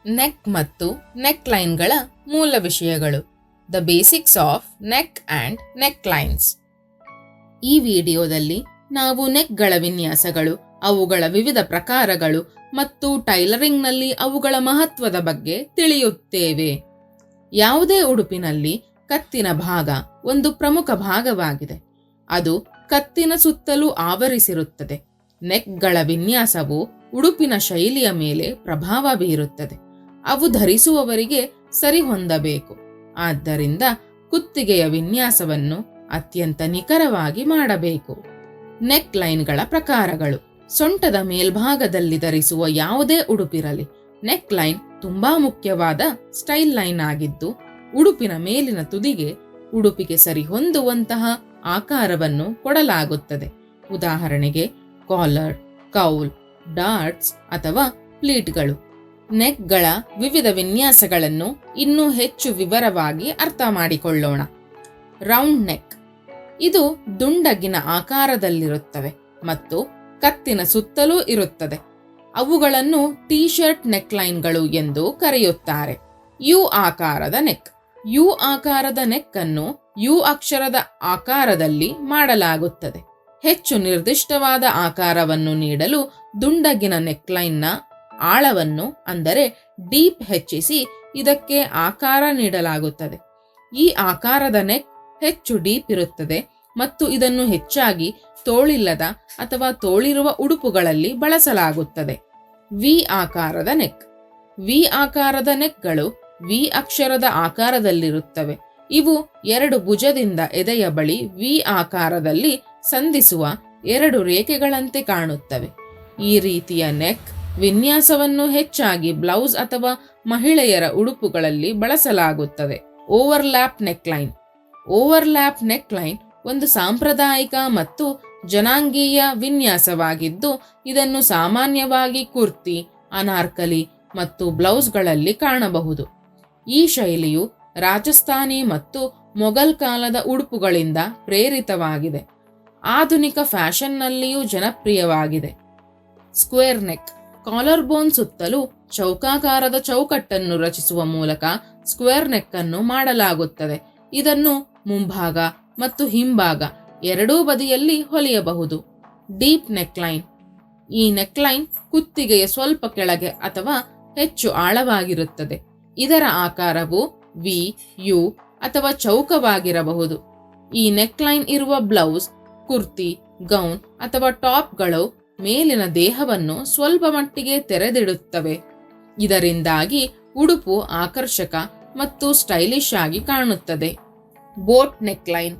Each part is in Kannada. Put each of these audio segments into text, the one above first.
ನೆಕ್ ಮತ್ತು ನೆಕ್ ಲೈನ್ಗಳ ಮೂಲ ವಿಷಯಗಳು. The basics of neck and neck lines. ಈ ವಿಡಿಯೋದಲ್ಲಿ ನಾವು ನೆಕ್ಗಳ ವಿನ್ಯಾಸಗಳು, ಅವುಗಳ ವಿವಿಧ ಪ್ರಕಾರಗಳು ಮತ್ತು ಟೈಲರಿಂಗ್ನಲ್ಲಿ ಅವುಗಳ ಮಹತ್ವದ ಬಗ್ಗೆ ತಿಳಿಯುತ್ತೇವೆ. ಯಾವುದೇ ಉಡುಪಿನಲ್ಲಿ ಕತ್ತಿನ ಭಾಗ ಒಂದು ಪ್ರಮುಖ ಭಾಗವಾಗಿದೆ. ಅದು ಕತ್ತಿನ ಸುತ್ತಲೂ ಆವರಿಸಿರುತ್ತದೆ. ನೆಕ್ಗಳ ವಿನ್ಯಾಸವು ಉಡುಪಿನ ಶೈಲಿಯ ಮೇಲೆ ಪ್ರಭಾವ ಬೀರುತ್ತದೆ. ಅವು ಧರಿಸುವವರಿಗೆ ಸರಿಹೊಂದಬೇಕು. ಆದ್ದರಿಂದ ಕುತ್ತಿಗೆಯ ವಿನ್ಯಾಸವನ್ನು ಅತ್ಯಂತ ನಿಖರವಾಗಿ ಮಾಡಬೇಕು. ನೆಕ್ ಲೈನ್ಗಳ ಪ್ರಕಾರಗಳು. ಸೊಂಟದ ಮೇಲ್ಭಾಗದಲ್ಲಿ ಧರಿಸುವ ಯಾವುದೇ ಉಡುಪಿರಲಿ, ನೆಕ್ ಲೈನ್ ತುಂಬಾ ಮುಖ್ಯವಾದ ಸ್ಟೈಲ್ ಲೈನ್ ಆಗಿದ್ದು, ಉಡುಪಿನ ಮೇಲಿನ ತುದಿಗೆ ಉಡುಪಿಗೆ ಸರಿಹೊಂದುವಂತಹ ಆಕಾರವನ್ನು ಕೊಡಲಾಗುತ್ತದೆ. ಉದಾಹರಣೆಗೆ ಕಾಲರ್, ಕೌಲ್, ಡಾಟ್ಸ್ ಅಥವಾ ಪ್ಲೀಟ್ಗಳು. ನೆಕ್ಗಳ ವಿವಿಧ ವಿನ್ಯಾಸಗಳನ್ನು ಇನ್ನೂ ಹೆಚ್ಚು ವಿವರವಾಗಿ ಅರ್ಥ ಮಾಡಿಕೊಳ್ಳೋಣ. Round neck. ಇದು ದುಂಡಗಿನ ಆಕಾರದಲ್ಲಿರುತ್ತವೆ ಮತ್ತು ಕತ್ತಿನ ಸುತ್ತಲೂ ಇರುತ್ತದೆ. ಅವುಗಳನ್ನು ಟೀ ಶರ್ಟ್ ನೆಕ್ ಲೈನ್ಗಳು ಎಂದು ಕರೆಯುತ್ತಾರೆ. ಯು ಆಕಾರದ ನೆಕ್. ಯು ಆಕಾರದ ನೆಕ್ ಅನ್ನು ಯು ಅಕ್ಷರದ ಆಕಾರದಲ್ಲಿ ಮಾಡಲಾಗುತ್ತದೆ. ಹೆಚ್ಚು ನಿರ್ದಿಷ್ಟವಾದ ಆಕಾರವನ್ನು ನೀಡಲು ದುಂಡಗಿನ ನೆಕ್ಲೈನ್ನ ಆಳವನ್ನು, ಅಂದರೆ ಡೀಪ್, ಹೆಚ್ಚಿಸಿ ಇದಕ್ಕೆ ಆಕಾರ ನೀಡಲಾಗುತ್ತದೆ. ಈ ಆಕಾರದ ನೆಕ್ ಹೆಚ್ಚು ಡೀಪ್ ಇರುತ್ತದೆ ಮತ್ತು ಇದನ್ನು ಹೆಚ್ಚಾಗಿ ತೋಳಿಲ್ಲದ ಅಥವಾ ತೋಳಿರುವ ಉಡುಪುಗಳಲ್ಲಿ ಬಳಸಲಾಗುತ್ತದೆ. ವಿ ಆಕಾರದ ನೆಕ್. ವಿ ಆಕಾರದ ನೆಕ್ಗಳು ವಿ ಅಕ್ಷರದ ಆಕಾರದಲ್ಲಿರುತ್ತವೆ. ಇವು ಎರಡು ಭುಜದಿಂದ ಎದೆಯ ಬಳಿ ವಿ ಆಕಾರದಲ್ಲಿ ಸಂಧಿಸುವ ಎರಡು ರೇಖೆಗಳಂತೆ ಕಾಣುತ್ತವೆ. ಈ ರೀತಿಯ ನೆಕ್ ವಿನ್ಯಾಸವನ್ನು ಹೆಚ್ಚಾಗಿ ಬ್ಲೌಸ್ ಅಥವಾ ಮಹಿಳೆಯರ ಉಡುಪುಗಳಲ್ಲಿ ಬಳಸಲಾಗುತ್ತದೆ. Overlap neckline. ಓವರ್ಲ್ಯಾಪ್ ನೆಕ್ಲೈನ್ ಒಂದು ಸಾಂಪ್ರದಾಯಿಕ ಮತ್ತು ಜನಾಂಗೀಯ ವಿನ್ಯಾಸವಾಗಿದ್ದು, ಇದನ್ನು ಸಾಮಾನ್ಯವಾಗಿ ಕುರ್ತಿ, ಅನಾರ್ಕಲಿ ಮತ್ತು ಬ್ಲೌಸ್ಗಳಲ್ಲಿ ಕಾಣಬಹುದು. ಈ ಶೈಲಿಯು ರಾಜಸ್ಥಾನಿ ಮತ್ತು ಮೊಘಲ್ ಕಾಲದ ಉಡುಪುಗಳಿಂದ ಪ್ರೇರಿತವಾಗಿದೆ. ಆಧುನಿಕ ಫ್ಯಾಷನ್ನಲ್ಲಿಯೂ ಜನಪ್ರಿಯವಾಗಿದೆ. Square neck. ಕಾಲರ್ ಬೋನ್ ಸುತ್ತಲೂ ಚೌಕಾಕಾರದ ಚೌಕಟ್ಟನ್ನು ರಚಿಸುವ ಮೂಲಕ ಸ್ಕ್ವೇರ್ ನೆಕ್ ಅನ್ನು ಮಾಡಲಾಗುತ್ತದೆ. ಇದನ್ನು ಮುಂಭಾಗ ಮತ್ತು ಹಿಂಭಾಗ ಎರಡೂ ಬದಿಯಲ್ಲಿ ಹೊಲಿಯಬಹುದು. Deep neckline. ಈ ನೆಕ್ಲೈನ್ ಕುತ್ತಿಗೆಯ ಸ್ವಲ್ಪ ಕೆಳಗೆ ಅಥವಾ ಹೆಚ್ಚು ಆಳವಾಗಿರುತ್ತದೆ. ಇದರ ಆಕಾರವು ವಿ, ಯು ಅಥವಾ ಚೌಕವಾಗಿರಬಹುದು. ಈ ನೆಕ್ಲೈನ್ ಇರುವ ಬ್ಲೌಸ್, ಕುರ್ತಿ, ಗೌನ್ ಅಥವಾ ಟಾಪ್ಗಳು ಮೇಲಿನ ದೇಹವನ್ನು ಸ್ವಲ್ಪ ಮಟ್ಟಿಗೆ ತೆರೆದಿಡುತ್ತವೆ. ಇದರಿಂದಾಗಿ ಉಡುಪು ಆಕರ್ಷಕ ಮತ್ತು ಸ್ಟೈಲಿಶ್ ಆಗಿ ಕಾಣುತ್ತದೆ. Boat neckline.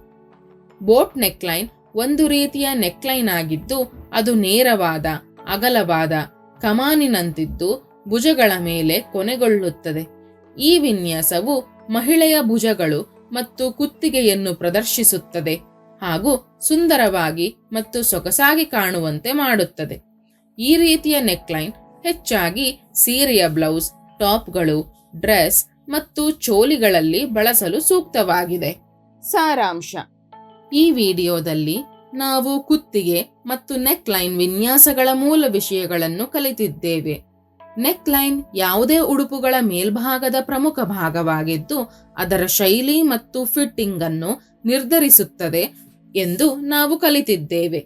ಬೋಟ್ ನೆಕ್ಲೈನ್ ಒಂದು ರೀತಿಯ ನೆಕ್ಲೈನ್ ಆಗಿದ್ದು, ಅದು ನೇರವಾದ, ಅಗಲವಾದ ಕಮಾನಿನಂತಿದ್ದು ಭುಜಗಳ ಮೇಲೆ ಕೊನೆಗೊಳ್ಳುತ್ತದೆ. ಈ ವಿನ್ಯಾಸವು ಮಹಿಳೆಯ ಭುಜಗಳು ಮತ್ತು ಕುತ್ತಿಗೆಯನ್ನು ಪ್ರದರ್ಶಿಸುತ್ತದೆ ಹಾಗೂ ಸುಂದರವಾಗಿ ಮತ್ತು ಸೊಗಸಾಗಿ ಕಾಣುವಂತೆ ಮಾಡುತ್ತದೆ. ಈ ರೀತಿಯ ನೆಕ್ಲೈನ್ ಹೆಚ್ಚಾಗಿ ಸೀರೆಯ ಬ್ಲೌಸ್, ಟಾಪ್ಗಳು, ಡ್ರೆಸ್ ಮತ್ತು ಚೋಲಿಗಳಲ್ಲಿ ಬಳಸಲು ಸೂಕ್ತವಾಗಿದೆ. ಸಾರಾಂಶ. ಈ ವಿಡಿಯೋದಲ್ಲಿ ನಾವು ಕುತ್ತಿಗೆ ಮತ್ತು ನೆಕ್ಲೈನ್ ವಿನ್ಯಾಸಗಳ ಮೂಲ ವಿಷಯಗಳನ್ನು ಕಲಿತಿದ್ದೇವೆ. ನೆಕ್ಲೈನ್ ಯಾವುದೇ ಉಡುಪುಗಳ ಮೇಲ್ಭಾಗದ ಪ್ರಮುಖ ಭಾಗವಾಗಿದ್ದು, ಅದರ ಶೈಲಿ ಮತ್ತು ಫಿಟ್ಟಿಂಗ್ ಅನ್ನು ನಿರ್ಧರಿಸುತ್ತದೆ ಎಂದು ನಾವು ಕಲಿತಿದ್ದೇವೆ.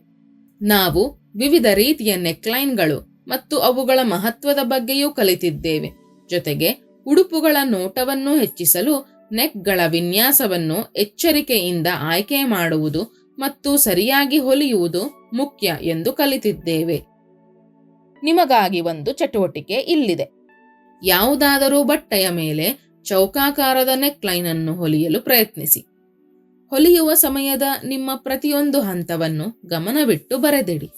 ನಾವು ವಿವಿಧ ರೀತಿಯ ನೆಕ್ಲೈನ್ಗಳು ಮತ್ತು ಅವುಗಳ ಮಹತ್ವದ ಬಗ್ಗೆಯೂ ಕಲಿತಿದ್ದೇವೆ. ಜೊತೆಗೆ ಉಡುಪುಗಳ ನೋಟವನ್ನು ಹೆಚ್ಚಿಸಲು ನೆಕ್ಗಳ ವಿನ್ಯಾಸವನ್ನು ಎಚ್ಚರಿಕೆಯಿಂದ ಆಯ್ಕೆ ಮಾಡುವುದು ಮತ್ತು ಸರಿಯಾಗಿ ಹೊಲಿಯುವುದು ಮುಖ್ಯ ಎಂದು ಕಲಿತಿದ್ದೇವೆ. ನಿಮಗಾಗಿ ಒಂದು ಚಟುವಟಿಕೆ ಇಲ್ಲಿದೆ. ಯಾವುದಾದರೂ ಬಟ್ಟೆಯ ಮೇಲೆ ಚೌಕಾಕಾರದ ನೆಕ್ಲೈನ್ ಅನ್ನು ಹೊಲಿಯಲು ಪ್ರಯತ್ನಿಸಿ. ಹೊಲಿಯುವ ಸಮಯದ ನಿಮ್ಮ ಪ್ರತಿಯೊಂದು ಹಂತವನ್ನು ಗಮನವಿಟ್ಟು ಬರೆದಿಡಿ.